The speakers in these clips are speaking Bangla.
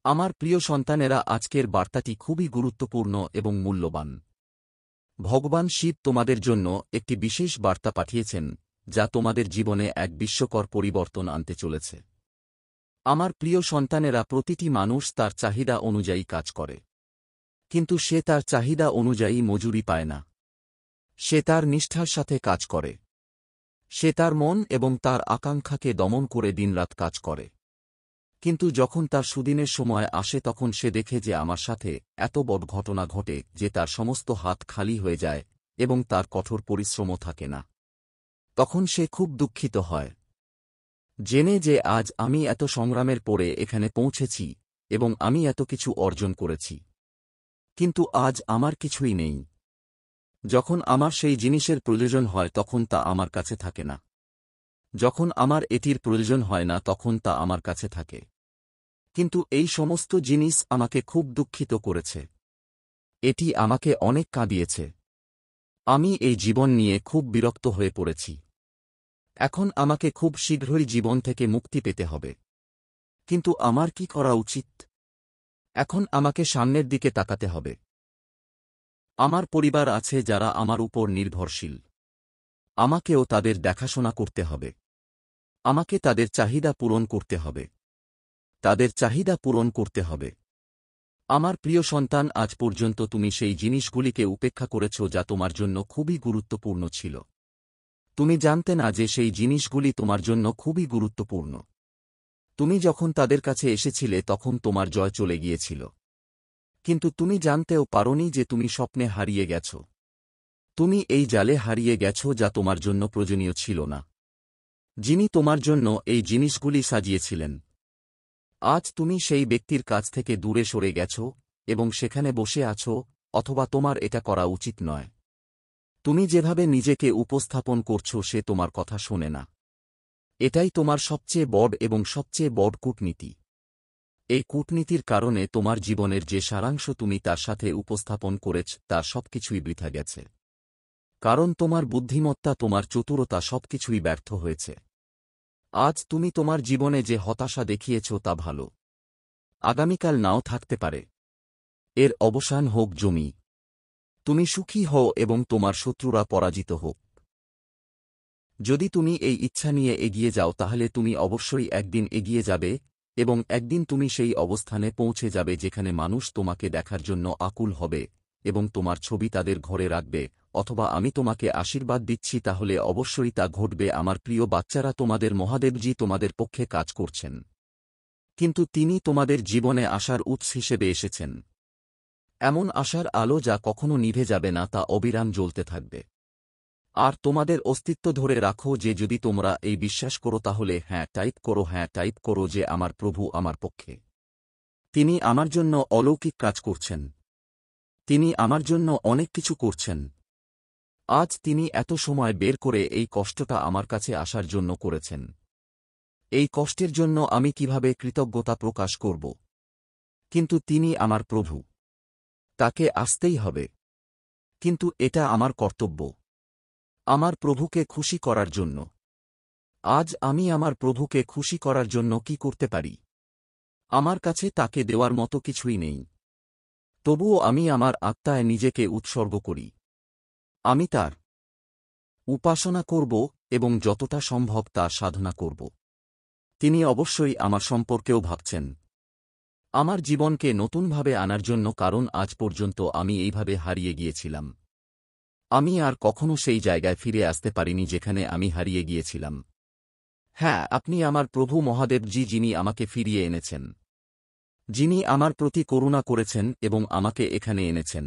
আমার প্রিয় সন্তানেরা, আজকের বার্তাটি খুবই গুরুত্বপূর্ণ এবং মূল্যবান। ভগবান শিব তোমাদের জন্য একটি বিশেষ বার্তা পাঠিয়েছেন, যা তোমাদের জীবনে এক বিস্ময়কর পরিবর্তন আনতে চলেছে। আমার প্রিয় সন্তানেরা, প্রতিটি মানুষ তার চাহিদা অনুযায়ী কাজ করে, কিন্তু সে তার চাহিদা অনুযায়ী মজুরি পায় না। সে তার নিষ্ঠার সাথে কাজ করে। সে তার মন এবং তার আকাঙ্ক্ষাকে দমন করে দিনরাত কাজ করে। কিন্তু যখন তার সুদিনের সময় আসে, তখন সে দেখে যে আমার সাথে এত বড় ঘটনা ঘটে যে তার সমস্ত হাত খালি হয়ে যায় এবং তার কঠোর পরিশ্রমও থাকে না। তখন সে খুব দুঃখিত হয়, জেনে যে আজ আমি এত সংগ্রামের পরে এখানে পৌঁছেছি এবং আমি এত কিছু অর্জন করেছি, কিন্তু আজ আমার কিছুই নেই। যখন আমার সেই জিনিসের প্রয়োজন হয় তখন তা আমার কাছে থাকে না। যখন আমার এটির প্রয়োজন হয় না তখন তা আমার কাছে থাকে। কিন্তু এই সমস্ত জিনিস আমাকে খুব দুঃখিত করেছে। এটি আমাকে অনেক কাঁদিয়েছে। আমি এই জীবন নিয়ে খুব বিরক্ত হয়ে পড়েছি। এখন আমাকে খুব শীঘ্রই জীবন থেকে মুক্তি পেতে হবে। কিন্তু আমার কি করা উচিত? এখন আমাকে সামনের দিকে তাকাতে হবে। আমার পরিবার আছে যারা আমার উপর নির্ভরশীল। আমাকেও তাদের দেখাশোনা করতে হবে। আমাকে তাদের চাহিদা পূরণ করতে হবে। তাদের চাহিদা পূরণ করতে হবে। আমার প্রিয় সন্তান, আজ পর্যন্ত তুমি সেই জিনিসগুলিকে উপেক্ষা করেছ যা তোমার জন্য খুবই গুরুত্বপূর্ণ ছিল। তুমি জানতে না যে সেই জিনিসগুলি তোমার জন্য খুবই গুরুত্বপূর্ণ। তুমি যখন তাদের কাছে এসেছিলে তখন তোমার জয় চলে গিয়েছিল। কিন্তু তুমি জানতেও পারোনি যে তুমি স্বপ্নে হারিয়ে গেছ। তুমি এই জালে হারিয়ে গেছ যা তোমার জন্য প্রয়োজনীয় ছিল না। যিনি তোমার জন্য এই জিনিসগুলি সাজিয়েছিলেন, আজ তুমি সেই ব্যক্তির কাছ থেকে দূরে সরে গেছ এবং সেখানে বসে আছো, অথবা তোমার এটা করা উচিত নয়। তুমি যেভাবে নিজেকে উপস্থাপন করছো সে তোমার কথা শোনে না। এটাই তোমার সবচেয়ে বড় এবং সবচেয়ে বড় কূটনীতি। এই কূটনীতির কারণে তোমার জীবনের যে সারাংশ তুমি তার সাথে উপস্থাপন করেছ তার সবকিছুই বৃথা গেছে। কারণ তোমার বুদ্ধিমত্তা, তোমার চতুরতা সবকিছুই ব্যর্থ হয়েছে। আজ তুমি তোমার জীবনে যে হতাশা দেখিয়েছ তা ভালো। আগামীকাল নাও থাকতে পারে। এর অবসান হোক জমি। তুমি সুখী হও এবং তোমার শত্রুরা পরাজিত হোক। যদি তুমি এই ইচ্ছা নিয়ে এগিয়ে যাও তাহলে তুমি অবশ্যই একদিন এগিয়ে যাবে এবং একদিন তুমি সেই অবস্থানে পৌঁছে যাবে যেখানে মানুষ তোমাকে দেখার জন্য আকুল হবে এবং তোমার ছবি তাদের ঘরে রাখবে। অথবা আমি তোমাকে আশীর্বাদ দিচ্ছি, তাহলে অবশ্যই তা ঘটবে। আমার প্রিয় বাচ্চারা, তোমাদের মহাদেবজি তোমাদের পক্ষে কাজ করছেন, কিন্তু তিনি তোমাদের জীবনে আশার উৎস হিসেবে এসেছেন। এমন আশার আলো যা কখনো নিভে যাবে না, তা অবিরাম জ্বলতে থাকবে। আর তোমাদের অস্তিত্ব ধরে রাখো যে যদি তোমরা এই বিশ্বাস করো তাহলে হ্যাঁ টাইপ করো যে আমার প্রভু আমার পক্ষে। তিনি আমার জন্য অলৌকিক কাজ করছেন। তিনি আমার জন্য অনেক কিছু করছেন। আজ তিনি এত সময় বের করে এই কষ্টটা আমার কাছে আসার জন্য করেছেন। এই কষ্টের জন্য আমি কিভাবে কৃতজ্ঞতা প্রকাশ করব? কিন্তু তিনি আমার প্রভু। তাকে আসতেই হবে। কিন্তু এটা আমার কর্তব্য, আমার প্রভুকে খুশি করার জন্য। আজ আমি আমার প্রভুকে খুশি করার জন্য কি করতে পারি? আমার কাছে তাকে দেওয়ার মতো কিছুই নেই। তবুও আমি আমার আত্মায় নিজেকে উৎসর্গ করি। আমি তার উপাসনা করব এবং যতটা সম্ভব তা সাধনা করব। তিনি অবশ্যই আমার সম্পর্কেও ভাবছেন, আমার জীবনকে নতুনভাবে আনার জন্য, কারণ আজ পর্যন্ত আমি এইভাবে হারিয়ে গিয়েছিলাম। আমি আর কখনো সেই জায়গায় ফিরে আসতে পারিনি যেখানে আমি হারিয়ে গিয়েছিলাম। হ্যাঁ, আপনি আমার প্রভু মহাদেবজি, যিনি আমাকে ফিরিয়ে এনেছেন, যিনি আমার প্রতি করুণা করেছেন এবং আমাকে এখানে এনেছেন,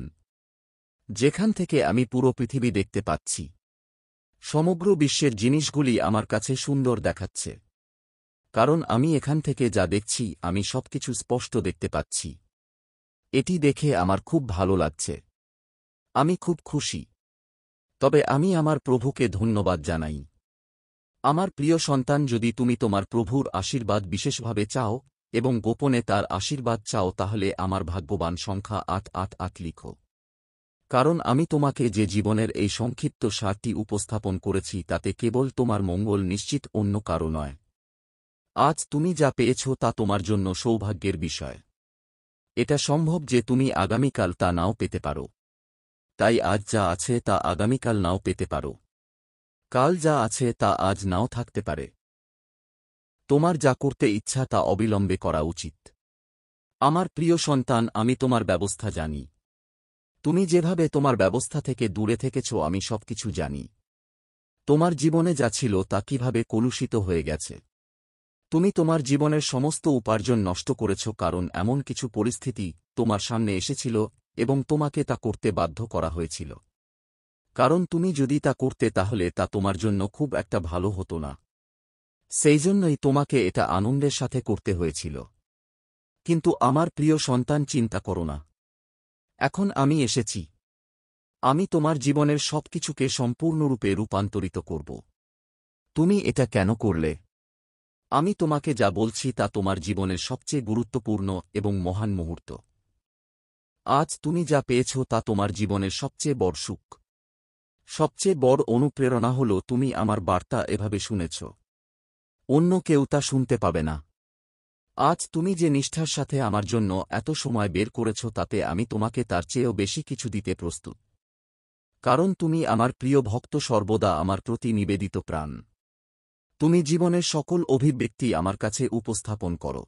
যেখান থেকে আমি পুরো পৃথিবী দেখতে পাচ্ছি। সমগ্র বিশ্বের জিনিসগুলি আমার কাছে সুন্দর দেখাচ্ছে, কারণ আমি এখান থেকে যা দেখছি আমি সবকিছু স্পষ্ট দেখতে পাচ্ছি। এটি দেখে আমার খুব ভালো লাগছে। আমি খুব খুশি। তবে আমি আমার প্রভুকে ধন্যবাদ জানাই। আমার প্রিয় সন্তান, যদি তুমি তোমার প্রভুর আশীর্বাদ বিশেষভাবে চাও এবং গোপনে তার আশীর্বাদ চাও তাহলে আমার ভাগ্যবান সংখ্যা 888 লিখো। কারণ আমি তোমাকে যে জীবনের এই সংক্ষিপ্ত সারটি উপস্থাপন করেছি তাতে কেবল তোমার মঙ্গল নিশ্চিত, অন্য কারো নয়। আজ তুমি যা পেয়েছ তা তোমার জন্য সৌভাগ্যের বিষয়। এটা সম্ভব যে তুমি আগামীকাল তা নাও পেতে পারো। তাই আজ যা আছে তা আগামীকাল নাও পেতে পারো। কাল যা আছে তা আজ নাও থাকতে পারে। তোমার যা করতে ইচ্ছা তা অবিলম্বে করা উচিত। আমার প্রিয় সন্তান, আমি তোমার ব্যবস্থা জানি। তুমি যেভাবে তোমার ব্যবস্থা থেকে দূরে থেকেছ আমি সবকিছু জানি। তোমার জীবনে যা ছিল তা কিভাবে কলুষিত হয়ে গেছে। তুমি তোমার জীবনের সমস্ত উপার্জন নষ্ট করেছ কারণ এমন কিছু পরিস্থিতি তোমার সামনে এসেছিল এবং তোমাকে তা করতে বাধ্য করা হয়েছিল। কারণ তুমি যদি তা করতে তাহলে তা তোমার জন্য খুব একটা ভালো হতো না। সেই জন্যই তোমাকে এটা আনন্দের সাথে করতে হয়েছিল। কিন্তু আমার প্রিয় সন্তান, চিন্তা করো না। এখন আমি এসেছি। আমি তোমার জীবনের সবকিছুকে সম্পূর্ণরূপে রূপান্তরিত করব। তুমি এটা কেন করলে? আমি তোমাকে যা বলছি তা তোমার জীবনের সবচেয়ে গুরুত্বপূর্ণ এবং মহান মুহূর্ত। আজ তুমি যা পেয়েছ তা তোমার জীবনের সবচেয়ে বড় সুখ। সবচেয়ে বড় অনুপ্রেরণা হল তুমি আমার বার্তা এভাবে শুনেছ। অন্য কেউ তা শুনতে পাবে না। আজ তুমি যে নিষ্ঠার সাথে আমার জন্য এত সময় বের করেছ তাতে আমি তোমাকে তার চেয়েও বেশি কিছু দিতে প্রস্তুত। কারণ তুমি আমার প্রিয় ভক্ত, সর্বদা আমার প্রতি নিবেদিত প্রাণ। তুমি জীবনের সকল অভিব্যক্তি আমার কাছে উপস্থাপন করো।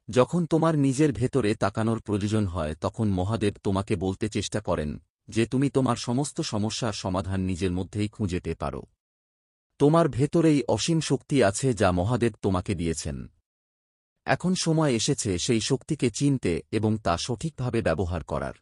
যখন তোমার নিজের ভেতরে তাকানোর প্রয়োজন হয় তখন মহাদেব তোমাকে বলতে চেষ্টা করেন যে তুমি তোমার সমস্ত সমস্যার সমাধান নিজের মধ্যেই খুঁজে পেতে পারো। তোমার ভেতরেই অসীম শক্তি আছে যা মহাদেব তোমাকে দিয়েছেন। এখন সময় এসেছে সেই শক্তিকে চিনতে এবং তা সঠিকভাবে ব্যবহার করার।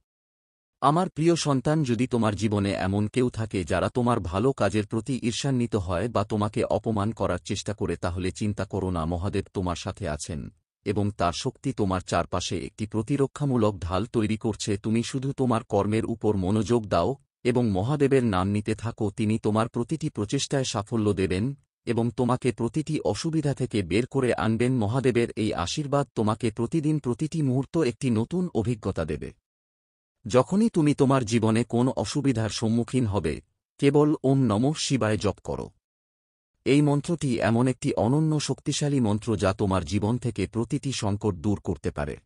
আমার প্রিয় সন্তান, যদি তোমার জীবনে এমন কেউ থাকে যারা তোমার ভালো কাজের প্রতি ঈর্ষান্বিত হয় বা তোমাকে অপমান করার চেষ্টা করে, তাহলে চিন্তা করো না, মহাদেব তোমার সাথে আছেন এবং তার শক্তি তোমার চারপাশে একটি প্রতিরক্ষামূলক ঢাল তৈরি করছে। তুমি শুধু তোমার কর্মের উপর মনোযোগ দাও এবং মহাদেবের নাম নিতে থাকো। তিনি তোমার প্রতিটি প্রচেষ্টায় সাফল্য দেবেন এবং তোমাকে প্রতিটি অসুবিধা থেকে বের করে আনবেন। মহাদেবের এই আশীর্বাদ তোমাকে প্রতিদিন প্রতিটি মুহূর্ত একটি নতুন অভিজ্ঞতা দেবে। যখনই তুমি তোমার জীবনে কোন অসুবিধার সম্মুখীন হবে, কেবল ওম নমঃ শিবায় জপ করো। এই মন্ত্রটি এমন একটি অনন্য শক্তিশালী মন্ত্র যা তোমার জীবন থেকে প্রতিটি সংকট দূর করতে পারে।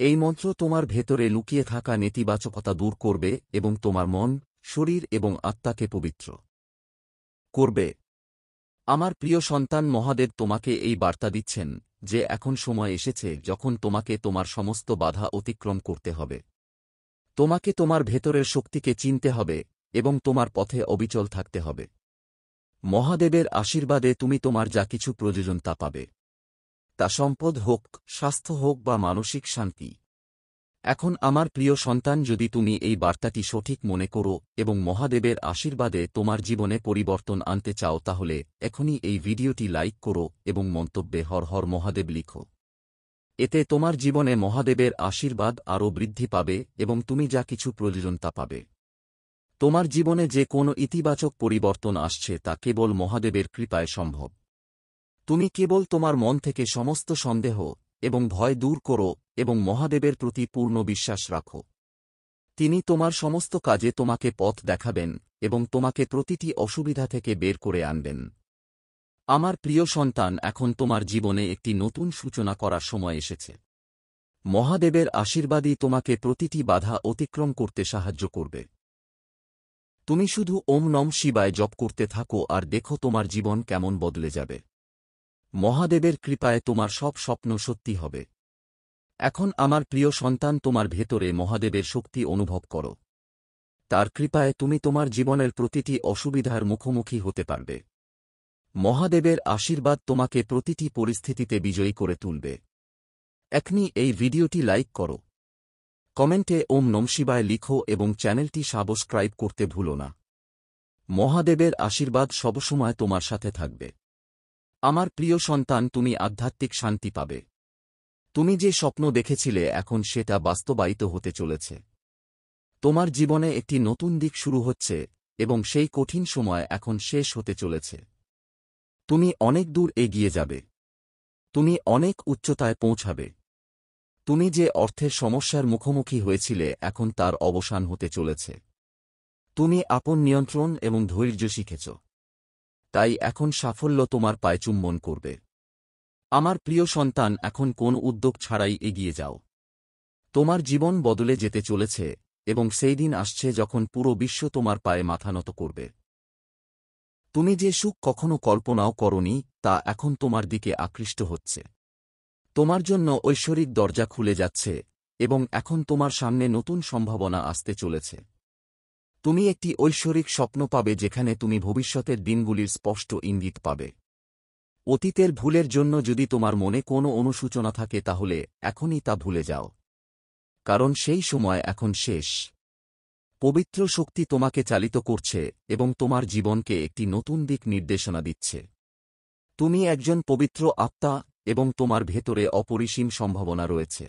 এই মন্ত্র তোমার ভেতরে লুকিয়ে থাকা নেতিবাচকতা দূর করবে এবং তোমার মন, শরীর এবং আত্মাকে পবিত্র করবে। আমার প্রিয় সন্তান, মহাদেব তোমাকে এই বার্তা দিচ্ছেন যে এখন সময় এসেছে যখন তোমাকে তোমার সমস্ত বাধা অতিক্রম করতে হবে। তোমাকে তোমার ভেতরের শক্তিকে চিনতে হবে এবং তোমার পথে অবিচল থাকতে হবে। মহাদেবের আশীর্বাদে তুমি তোমার যা কিছু প্রয়োজন তা পাবে। তা সম্পদ হোক, স্বাস্থ্য হোক বা মানসিক শান্তি। এখন আমার প্রিয় সন্তান, যদি তুমি এই বার্তাটি সঠিক মনে করো এবং মহাদেবের আশীর্বাদে তোমার জীবনে পরিবর্তন আনতে চাও, তাহলে এখনই এই ভিডিওটি লাইক করো এবং মন্তব্যে হর হর মহাদেব লিখো। এতে তোমার জীবনে মহাদেবের আশীর্বাদ আরও বৃদ্ধি পাবে এবং তুমি যা কিছু প্রয়োজন তা পাবে। তোমার জীবনে যে কোনো ইতিবাচক পরিবর্তন আসছে তা কেবল মহাদেবের কৃপায় সম্ভব। তুমি কেবল তোমার মন থেকে সমস্ত সন্দেহ এবং ভয় দূর করো এবং মহাদেবের প্রতি পূর্ণ বিশ্বাস রাখো। তিনি তোমার সমস্ত কাজে তোমাকে পথ দেখাবেন এবং তোমাকে প্রতিটি অসুবিধা থেকে বের করে আনবেন। আমার প্রিয় সন্তান, এখন তোমার জীবনে একটি নতুন সূচনা করার সময় এসেছে। মহাদেবের আশীর্বাদই তোমাকে প্রতিটি বাধা অতিক্রম করতে সাহায্য করবে। তুমি শুধু ওম নম শিবায় জপ করতে থাকো আর দেখো তোমার জীবন কেমন বদলে যাবে। মহাদেবের কৃপায় তোমার সব স্বপ্ন সত্যি হবে। এখন আমার প্রিয় সন্তান, তোমার ভেতরে মহাদেবের শক্তি অনুভব করো। তার কৃপায় তুমি তোমার জীবনের প্রতিটি অসুবিধার মুখোমুখি হতে পারবে। মহাদেবের আশীর্বাদ তোমাকে প্রতিটি পরিস্থিতিতে বিজয়ী করে তুলবে। এখনই এই ভিডিওটি লাইক করো, কমেন্টে ওম নম শিবায় লিখো এবং চ্যানেলটি সাবস্ক্রাইব করতে ভুলো না। মহাদেবের আশীর্বাদ সবসময় তোমার সাথে থাকবে। আমার প্রিয় সন্তান, তুমি আধ্যাত্মিক শান্তি পাবে। তুমি যে স্বপ্ন দেখেছিলে এখন সেটা বাস্তবায়িত হতে চলেছে। তোমার জীবনে একটি নতুন দিক শুরু হচ্ছে এবং সেই কঠিন সময় এখন শেষ হতে চলেছে। তুমি অনেক দূর এগিয়ে যাবে। তুমি অনেক উচ্চতায় পৌঁছাবে। তুমি যে অর্থের সমস্যার মুখোমুখি হয়েছিলে এখন তার অবসান হতে চলেছে। তুমি আপন নিয়ন্ত্রণ এবং ধৈর্য শিখেছ। তাই এখন সাফল্য তোমার পায়ে চুম্বন করবে। আমার প্রিয় সন্তান, এখন কোন উদ্যোগ ছাড়াই এগিয়ে যাও। তোমার জীবন বদলে যেতে চলেছে, এবং সেই দিন আসছে যখন পুরো বিশ্ব তোমার পায়ে মাথা নত করবে। তুমি যে সুখ কখনো কল্পনাও করনি, তা এখন তোমার দিকে আকৃষ্ট হচ্ছে। তোমার জন্য ঐশ্বরিক দরজা খুলে যাচ্ছে, এবং এখন তোমার সামনে নতুন সম্ভাবনা আসতে চলেছে। তুমি একটি ঐশ্বরিক স্বপ্ন পাবে যেখানে তুমি ভবিষ্যতের দিনগুলির স্পষ্ট ইঙ্গিত পাবে। অতীতের ভুলের জন্য যদি তোমার মনে কোনো অনুশোচনা থাকে তাহলে এখনই তা ভুলে যাও, কারণ সেই সময় এখন শেষ। পবিত্র শক্তি তোমাকে চালিত করছে এবং তোমার জীবনকে একটি নতুন দিক নির্দেশনা দিচ্ছে। তুমি একজন পবিত্র আত্মা, এবং তোমার ভেতরে অপরিসীম সম্ভাবনা রয়েছে।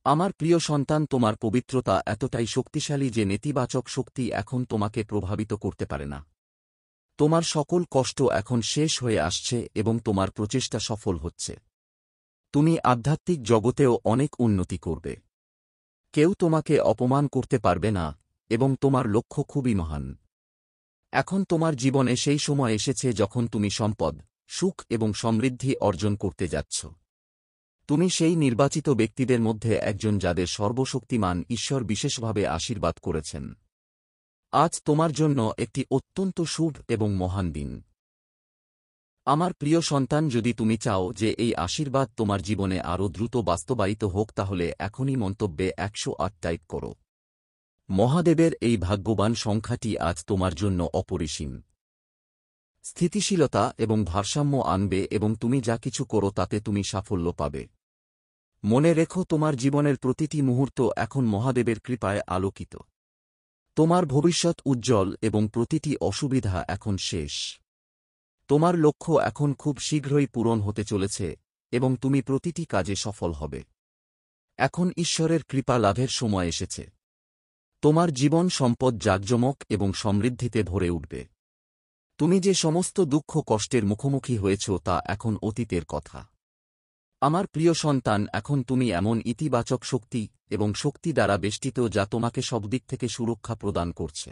আমার প্রিয় সন্তান, তোমার পবিত্রতা এতটাই শক্তিশালী যে নেতিবাচক শক্তি এখন তোমাকে প্রভাবিত করতে পারে না। তোমার সকল কষ্ট এখন শেষ হয়ে আসছে এবং তোমার প্রচেষ্টা সফল হচ্ছে। তুমি আধ্যাত্মিক জগতেও অনেক উন্নতি করবে। কেউ তোমাকে অপমান করতে পারবে না, এবং তোমার লক্ষ্য খুবই মহান। এখন তোমার জীবনে সেই সময় এসেছে যখন তুমি সম্পদ, সুখ এবং সমৃদ্ধি অর্জন করতে যাচ্ছ। তুমি সেই নির্বাচিত ব্যক্তিদের মধ্যে একজন যাদের সর্বশক্তিমান ঈশ্বর বিশেষভাবে আশীর্বাদ করেছেন। আজ তোমার জন্য একটি অত্যন্ত শুভ এবং মহান দিন। আমার প্রিয় সন্তান, যদি তুমি চাও যে এই আশীর্বাদ তোমার জীবনে আরও দ্রুত বাস্তবায়িত হোক তাহলে এখনই মন্তব্যে 108 টাইপ করো। মহাদেবের এই ভাগ্যবান সংখ্যাটি আজ তোমার জন্য অপরিসীম স্থিতিশীলতা এবং ভারসাম্য আনবে, এবং তুমি যা কিছু করো তাতে তুমি সাফল্য পাবে। মনে রেখো, তোমার জীবনের প্রতিটি মুহূর্ত এখন মহাদেবের কৃপায় আলোকিত। তোমার ভবিষ্যৎ উজ্জ্বল এবং প্রতিটি অসুবিধা এখন শেষ। তোমার লক্ষ্য এখন খুব শীঘ্রই পূরণ হতে চলেছে, এবং তুমি প্রতিটি কাজে সফল হবে। এখন ঈশ্বরের কৃপা লাভের সময় এসেছে। তোমার জীবন সম্পদ, জাঁকজমক এবং সমৃদ্ধিতে ভরে উঠবে। তুমি যে সমস্ত দুঃখ কষ্টের মুখোমুখি হয়েছ তা এখন অতীতের কথা। আমার প্রিয় সন্তান, এখন তুমি এমন ইতিবাচক শক্তি এবং শক্তি দ্বারা বেষ্টিত যা তোমাকে সব দিক থেকে সুরক্ষা প্রদান করছে।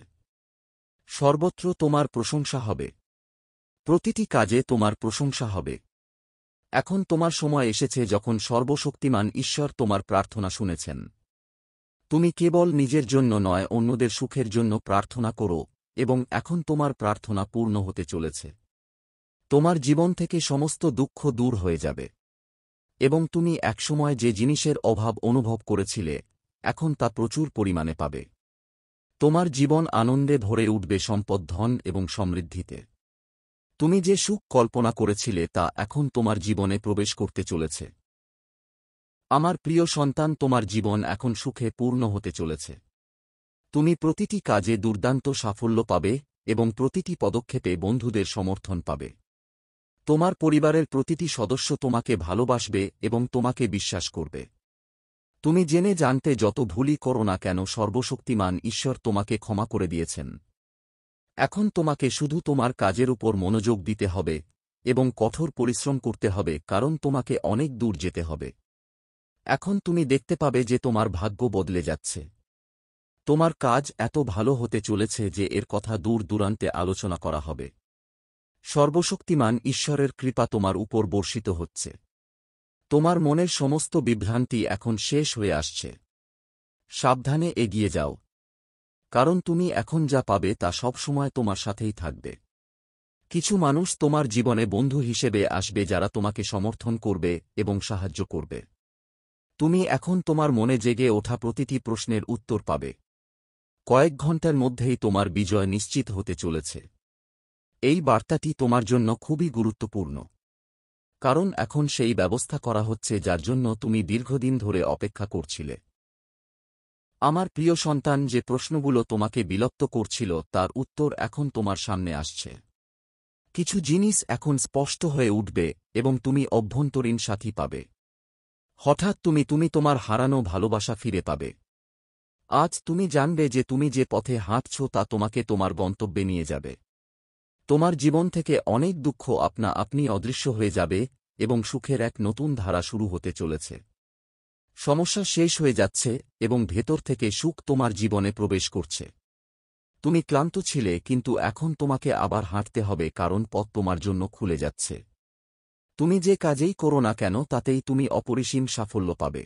সর্বত্র তোমার প্রশংসা হবে। প্রতিটি কাজে তোমার প্রশংসা হবে। এখন তোমার সময় এসেছে যখন সর্বশক্তিমান ঈশ্বর তোমার প্রার্থনা শুনেছেন। তুমি কেবল নিজের জন্য নয়, অন্যদের সুখের জন্য প্রার্থনা করো, এবং এখন তোমার প্রার্থনা পূর্ণ হতে চলেছে। তোমার জীবন থেকে সমস্ত দুঃখ দূর হয়ে যাবে, এবং তুমি একসময় যে জিনিসের অভাব অনুভব করেছিলে এখন তা প্রচুর পরিমাণে পাবে। তোমার জীবন আনন্দে ভরে উঠবে, সম্পদ, ধন এবং সমৃদ্ধিতে। তুমি যে সুখ কল্পনা করেছিলে তা এখন তোমার জীবনে প্রবেশ করতে চলেছে। আমার প্রিয় সন্তান, তোমার জীবন এখন সুখে পূর্ণ হতে চলেছে। তুমি প্রতিটি কাজে দুর্দান্ত সাফল্য পাবে, এবং প্রতিটি পদক্ষেপে বন্ধুদের সমর্থন পাবে। তোমার পরিবারের প্রতিটি সদস্য তোমাকে ভালোবাসবে এবং তোমাকে বিশ্বাস করবে। তুমি জেনে জানতে যত ভুলই করো না কেন, সর্বশক্তিমান ঈশ্বর তোমাকে ক্ষমা করে দিয়েছেন। এখন তোমাকে শুধু তোমার কাজের উপর মনোযোগ দিতে হবে এবং কঠোর পরিশ্রম করতে হবে, কারণ তোমাকে অনেক দূর যেতে হবে। এখন তুমি দেখতে পাবে যে তোমার ভাগ্য বদলে যাচ্ছে। তোমার কাজ এত ভালো হতে চলেছে যে এর কথা দূর দূরান্তে আলোচনা করা হবে। সর্বশক্তিমান ঈশ্বরের কৃপা তোমার উপর বর্ষিত হচ্ছে। তোমার মনের সমস্ত বিভ্রান্তি এখন শেষ হয়ে আসছে। সাবধানে এগিয়ে যাও, কারণ তুমি এখন যা পাবে তা সবসময় তোমার সাথেই থাকবে। কিছু মানুষ তোমার জীবনে বন্ধু হিসেবে আসবে যারা তোমাকে সমর্থন করবে এবং সাহায্য করবে। তুমি এখন তোমার মনে জেগে ওঠা প্রতিটি প্রশ্নের উত্তর পাবে। কয়েক ঘন্টার মধ্যেই তোমার বিজয় নিশ্চিত হতে চলেছে। এই বার্তাটি তোমার জন্য খুবই গুরুত্বপূর্ণ, কারণ এখন সেই ব্যবস্থা করা হচ্ছে যার জন্য তুমি দীর্ঘদিন ধরে অপেক্ষা করছিলে। আমার প্রিয় সন্তান, যে প্রশ্নগুলো তোমাকে বিলপ্ত করছিল তার উত্তর এখন তোমার সামনে আসছে। কিছু জিনিস এখন স্পষ্ট হয়ে উঠবে এবং তুমি অভ্যন্তরীণ সাথী পাবে। হঠাৎ তুমি তোমার হারানো ভালোবাসা ফিরে পাবে। আজ তুমি জানবে যে তুমি যে পথে হাঁটছ তা তোমাকে তোমার গন্তব্যে নিয়ে যাবে। তোমার জীবন থেকে অনেক দুঃখ আপনা আপনি অদৃশ্য হয়ে যাবে এবং সুখের এক নতুন ধারা শুরু হতে চলেছে। সমস্যা শেষ হয়ে যাচ্ছে এবং ভেতর থেকে সুখ তোমার জীবনে প্রবেশ করছে। তুমি ক্লান্ত ছিলে, কিন্তু এখন তোমাকে আবার হাঁটতে হবে, কারণ পথ তোমার জন্য খুলে যাচ্ছে। তুমি যে কাজেই করো না কেন তাতেই তুমি অপরিসীম সাফল্য পাবে।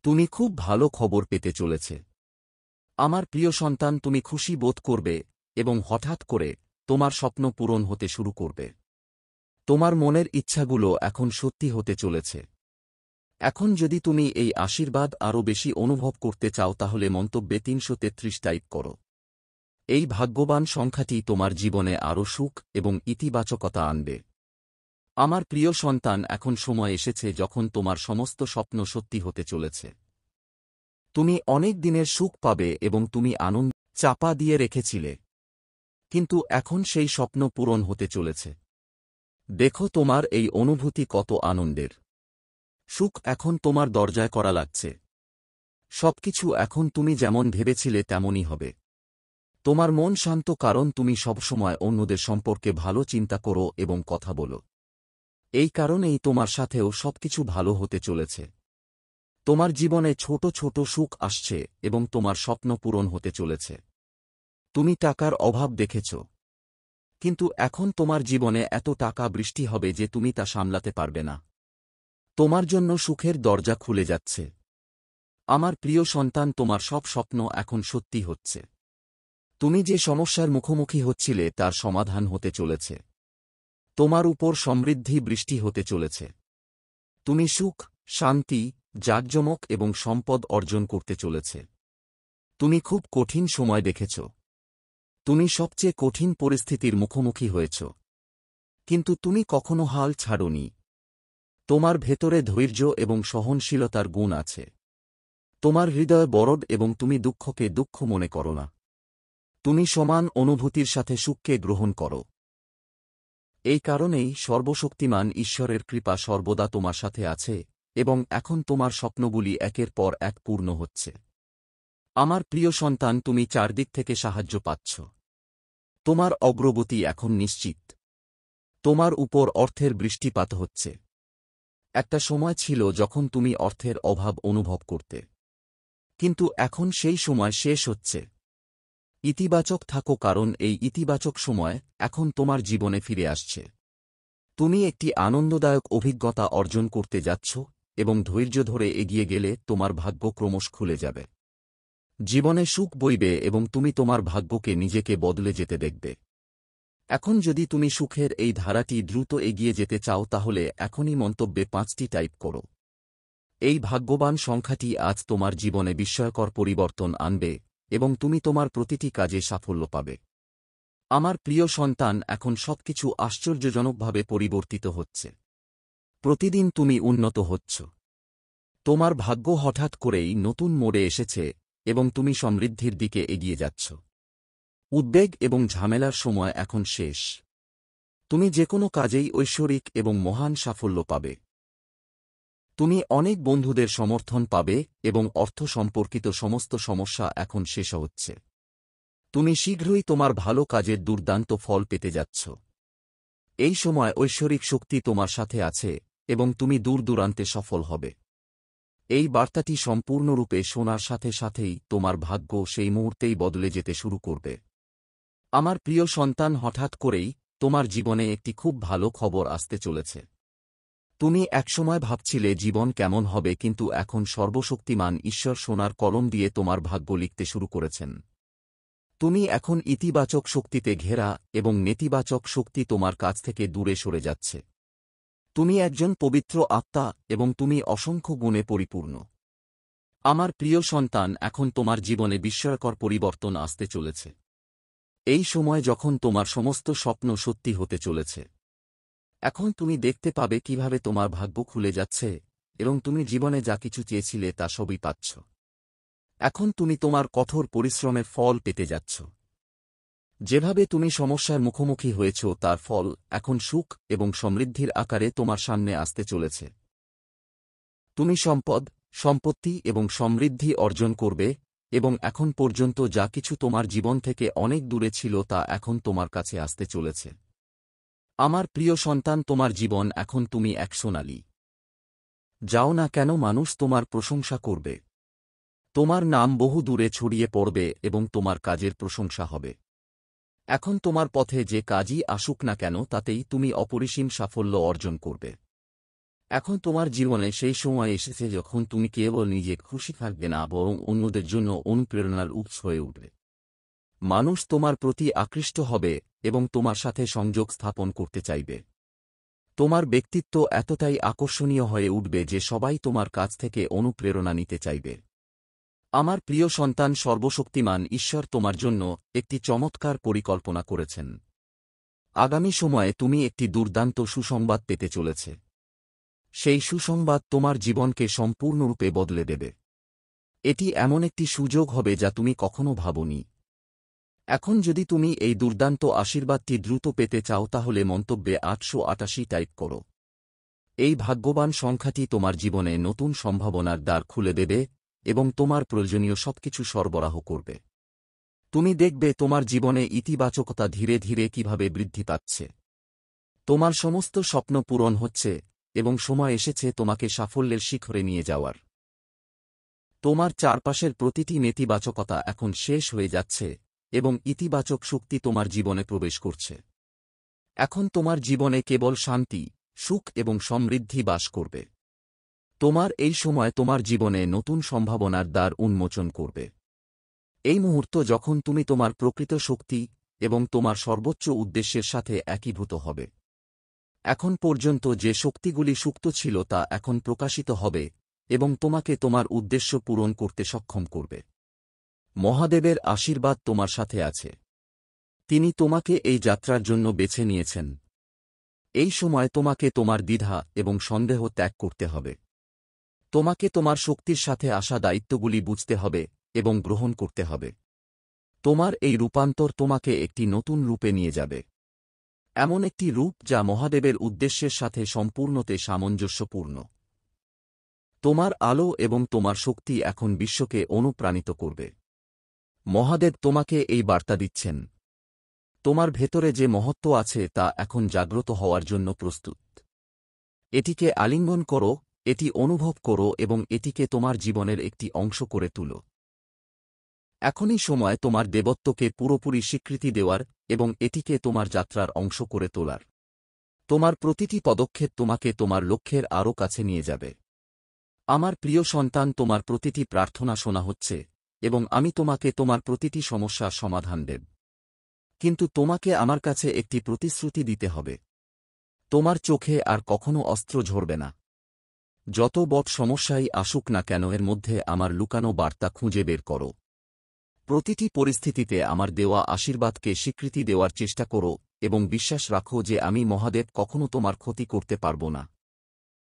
তুমি খুব ভালো খবর পেতে চলেছে। আমার প্রিয় সন্তান, তুমি খুশি বোধ করবে এবং হঠাৎ করে তোমার স্বপ্ন পূরণ হতে শুরু করবে। তোমার মনের ইচ্ছাগুলো এখন সত্যি হতে চলেছে। এখন যদি তুমি এই আশীর্বাদ আরও বেশি অনুভব করতে চাও তাহলে মন্তব্যে 333 টাইপ করো। এই ভাগ্যবান সংখ্যাটি তোমার জীবনে আরও সুখ এবং ইতিবাচকতা আনবে। আমার প্রিয় সন্তান, এখন সময় এসেছে যখন তোমার সমস্ত স্বপ্ন সত্যি হতে চলেছে। তুমি অনেক দিনের সুখ পাবে এবং তুমি আনন্দ চাপা দিয়ে রেখেছিলে, কিন্তু এখন সেই স্বপ্ন পূরণ হতে চলেছে। দেখো তোমার এই অনুভূতি কত আনন্দের। সুখ এখন তোমার দরজায় করা লাগছে। সবকিছু এখন তুমি যেমন ভেবেছিলে তেমনই হবে। তোমার মন শান্ত, কারণ তুমি সবসময় অন্যদের সম্পর্কে ভালো চিন্তা করো এবং কথা বলো। এই কারণেই তোমার সাথেও সবকিছু ভালো হতে চলেছে। তোমার জীবনে ছোট ছোট সুখ আসছে এবং তোমার স্বপ্ন পূরণ হতে চলেছে। তুমি টাকার অভাব দেখেছ, কিন্তু এখন তোমার জীবনে এত টাকা বৃষ্টি হবে যে তুমি তা সামলাতে পারবে না। তোমার জন্য সুখের দরজা খুলে যাচ্ছে। আমার প্রিয় সন্তান, তোমার সব স্বপ্ন এখন সত্যি হচ্ছে। তুমি যে সমস্যার মুখোমুখি হচ্ছিলে তার সমাধান হতে চলেছে। তোমার উপর সমৃদ্ধি বৃষ্টি হতে চলেছে। তুমি সুখ, শান্তি, জাঁকজমক এবং সম্পদ অর্জন করতে চলেছে। তুমি খুব কঠিন সময় দেখেছ। তুমি সবচেয়ে কঠিন পরিস্থিতির মুখোমুখি হয়েছ, কিন্তু তুমি কখনো হাল ছাড়োনি। তোমার ভেতরে ধৈর্য এবং সহনশীলতার গুণ আছে। তোমার হৃদয় বরড এবং তুমি দুঃখকে দুঃখ মনে করো না। তুমি সমান অনুভূতির সাথে সুখকে গ্রহণ করো। এই কারণেই সর্বশক্তিমান ঈশ্বরের কৃপা সর্বদা তোমার সাথে আছে এবং এখন তোমার স্বপ্নগুলি একের পর এক পূর্ণ হচ্ছে। আমার প্রিয় সন্তান, তুমি চারদিক থেকে সাহায্য পাচ্ছ। তোমার অগ্রগতি এখন নিশ্চিত। তোমার উপর অর্থের বৃষ্টিপাত হচ্ছে। একটা সময় ছিল যখন তুমি অর্থের অভাব অনুভব করতে, কিন্তু এখন সেই সময় শেষ হচ্ছে। ইতিবাচক থাকো, কারণ এই ইতিবাচক সময় এখন তোমার জীবনে ফিরে আসছে। তুমি একটি আনন্দদায়ক অভিজ্ঞতা অর্জন করতে যাচ্ছ এবং ধৈর্য ধরে এগিয়ে গেলে তোমার ভাগ্য ক্রমশ খুলে যাবে। জীবনে সুখ বইবে এবং তুমি তোমার ভাগ্যকে নিজেকে বদলে যেতে দেখবে। এখন যদি তুমি সুখের এই ধারাটি দ্রুত এগিয়ে যেতে চাও তাহলে এখনই মন্তব্যে 5টি টাইপ করো। এই ভাগ্যবান সংখ্যাটি আজ তোমার জীবনে বিস্ময়কর পরিবর্তন আনবে এবং তুমি তোমার প্রতিটি কাজে সাফল্য পাবে। আমার প্রিয় সন্তান, এখন সবকিছু আশ্চর্যজনকভাবে পরিবর্তিত হচ্ছে। প্রতিদিন তুমি উন্নত হচ্ছ। তোমার ভাগ্য হঠাৎ করেই নতুন মোড়ে এসেছে এবং তুমি সমৃদ্ধির দিকে এগিয়ে যাচ্ছ। উদ্বেগ এবং ঝামেলার সময় এখন শেষ। তুমি যেকোনো কাজেই ঐশ্বরিক এবং মহান সাফল্য পাবে। তুমি অনেক বন্ধুদের সমর্থন পাবে এবং অর্থ সম্পর্কিত সমস্ত সমস্যা এখন শেষ হচ্ছে। তুমি শীঘ্রই তোমার ভালো কাজের দুর্দান্ত ফল পেতে যাচ্ছ। এই সময় ঐশ্বরিক শক্তি তোমার সাথে আছে এবং তুমি দূরদূরান্তে সফল হবে। এই বার্তাটি সম্পূর্ণরূপে শোনার সাথে সাথেই তোমার ভাগ্য সেই মুহূর্তেই বদলে যেতে শুরু করবে। আমার প্রিয় সন্তান, হঠাৎ করেই তোমার জীবনে একটি খুব ভালো খবর আসতে চলেছে। তুমি একসময় ভাবছিলে জীবন কেমন হবে, কিন্তু এখন সর্বশক্তিমান ঈশ্বর সোনার কলম দিয়ে তোমার ভাগ্য লিখতে শুরু করেছেন। তুমি এখন ইতিবাচক শক্তিতে ঘেরা এবং নেতিবাচক শক্তি তোমার কাছ থেকে দূরে সরে যাচ্ছে। তুমি একজন পবিত্র আত্মা এবং তুমি অসংখ্য গুণে পরিপূর্ণ। আমার প্রিয় সন্তান, এখন তোমার জীবনে বিস্ময়কর পরিবর্তন আসতে চলেছে। এই সময় যখন তোমার সমস্ত স্বপ্ন সত্যি হতে চলেছে। এখন তুমি দেখতে পাবে কিভাবে তোমার ভাগ্য খুলে যাচ্ছে এবং তুমি জীবনে যা কিছু চেয়েছিলে তা সবই পাচ্ছ। এখন তুমি তোমার কঠোর পরিশ্রমের ফল পেতে যাচ্ছ। যেভাবে তুমি সমস্যার মুখোমুখি হয়েছ তার ফল এখন সুখ এবং সমৃদ্ধির আকারে তোমার সামনে আসতে চলেছে। তুমি সম্পদ, সম্পত্তি এবং সমৃদ্ধি অর্জন করবে এবং এখন পর্যন্ত যা কিছু তোমার জীবন থেকে অনেক দূরে ছিল তা এখন তোমার কাছে আসতে চলেছে। আমার প্রিয় সন্তান, তোমার জীবন এখন তুমি এক সোনালী। যাও না কেন, মানুষ তোমার প্রশংসা করবে। তোমার নাম বহু দূরে ছড়িয়ে পড়বে এবং তোমার কাজের প্রশংসা হবে। এখন তোমার পথে যে কাজই আসুক না কেন তাতেই তুমি অপরিসীম সাফল্য অর্জন করবে। এখন তোমার জীবনে সেই সময় এসেছে যখন তুমি কেবল নিজে খুশি থাকবে না, বরং অন্যদের জন্য অনুপ্রেরণার উৎস হয়ে উঠবে। মানুষ তোমার প্রতি আকৃষ্ট হবে এবং তোমার সাথে সংযোগ স্থাপন করতে চাইবে। তোমার ব্যক্তিত্ব এতটাই আকর্ষণীয় হয়ে উঠবে যে সবাই তোমার কাছ থেকে অনুপ্রেরণা নিতে চাইবে। আমার প্রিয় সন্তান, সর্বশক্তিমান ঈশ্বর তোমার জন্য একটি চমৎকার পরিকল্পনা করেছেন। আগামী সময়ে তুমি একটি দুর্দান্ত সুসংবাদ পেতে চলেছে। সেই সুসংবাদ তোমার জীবনকে সম্পূর্ণরূপে বদলে দেবে। এটি এমন একটি সুযোগ হবে যা তুমি কখনো ভাবনি। এখন যদি তুমি এই দুর্দান্ত আশীর্বাদটি দ্রুত পেতে চাও তাহলে মন্তব্যে 888 টাইপ করো। এই ভাগ্যবান সংখ্যাটি তোমার জীবনে নতুন সম্ভাবনার দ্বার খুলে দেবে এবং তোমার প্রয়োজনীয় সবকিছু সরবরাহ করবে। তুমি দেখবে তোমার জীবনে ইতিবাচকতা ধীরে ধীরে কিভাবে বৃদ্ধি পাচ্ছে। তোমার সমস্ত স্বপ্ন পূরণ হচ্ছে এবং সময় এসেছে তোমাকে সাফল্যের শিখরে নিয়ে যাওয়ার। তোমার চারপাশের প্রতিটি নেতিবাচকতা এখন শেষ হয়ে যাচ্ছে এবং ইতিবাচক শক্তি তোমার জীবনে প্রবেশ করছে। এখন তোমার জীবনে কেবল শান্তি, সুখ এবং সমৃদ্ধি বাস করবে। তোমার এই সময় তোমার জীবনে নতুন সম্ভাবনার দ্বার উন্মোচন করবে। এই মুহূর্ত যখন তুমি তোমার প্রকৃত শক্তি এবং তোমার সর্বোচ্চ উদ্দেশ্যের সাথে একীভূত হবে। এখন পর্যন্ত যে শক্তিগুলি সুপ্ত ছিল তা এখন প্রকাশিত হবে এবং তোমাকে তোমার উদ্দেশ্য পূরণ করতে সক্ষম করবে। মহাদেবের আশীর্বাদ তোমার সাথে আছে। তিনি তোমাকে এই যাত্রার জন্য বেছে নিয়েছেন। এই সময় তোমাকে তোমার দ্বিধা এবং সন্দেহ ত্যাগ করতে হবে। তোমাকে তোমার শক্তির সাথে আসা দায়িত্বগুলি বুঝতে হবে এবং গ্রহণ করতে হবে। তোমার এই রূপান্তর তোমাকে একটি নতুন রূপে নিয়ে যাবে, এমন একটি রূপ যা মহাদেবের উদ্দেশ্যের সাথে সম্পূর্ণতে সামঞ্জস্যপূর্ণ। তোমার আলো এবং তোমার শক্তি এখন বিশ্বকে অনুপ্রাণিত করবে। মহাদেব তোমাকে এই বার্তা দিচ্ছেন। তোমার ভেতরে যে মহত্ব আছে তা এখন জাগ্রত হওয়ার জন্য প্রস্তুত। এটিকে আলিঙ্গন করো, এটি অনুভব করো এবং এটিকে তোমার জীবনের একটি অংশ করে তুলো। এখনই সময় তোমার দেবত্বকে পুরোপুরি স্বীকৃতি দেওয়ার এবং এটিকে তোমার যাত্রার অংশ করে তোলার। তোমার প্রতিটি পদক্ষেপ তোমাকে তোমার লক্ষ্যের আরও কাছে নিয়ে যাবে। আমার প্রিয় সন্তান, তোমার প্রতিটি প্রার্থনা শোনা হচ্ছে এবং আমি তোমাকে তোমার প্রতিটি সমস্যার সমাধান দেব। কিন্তু তোমাকে আমার কাছে একটি প্রতিশ্রুতি দিতে হবে। তোমার চোখে আর কখনো অস্ত্র ঝরবে না। যত বড় সমস্যাই আসুক না কেন, এর মধ্যে আমার লুকানো বার্তা খুঁজে বের করো। প্রতিটি পরিস্থিতিতে আমার দেওয়া আশীর্বাদকে স্বীকৃতি দেওয়ার চেষ্টা করো এবং বিশ্বাস রাখো যে আমি মহাদেব কখনো তোমার ক্ষতি করতে পারব না।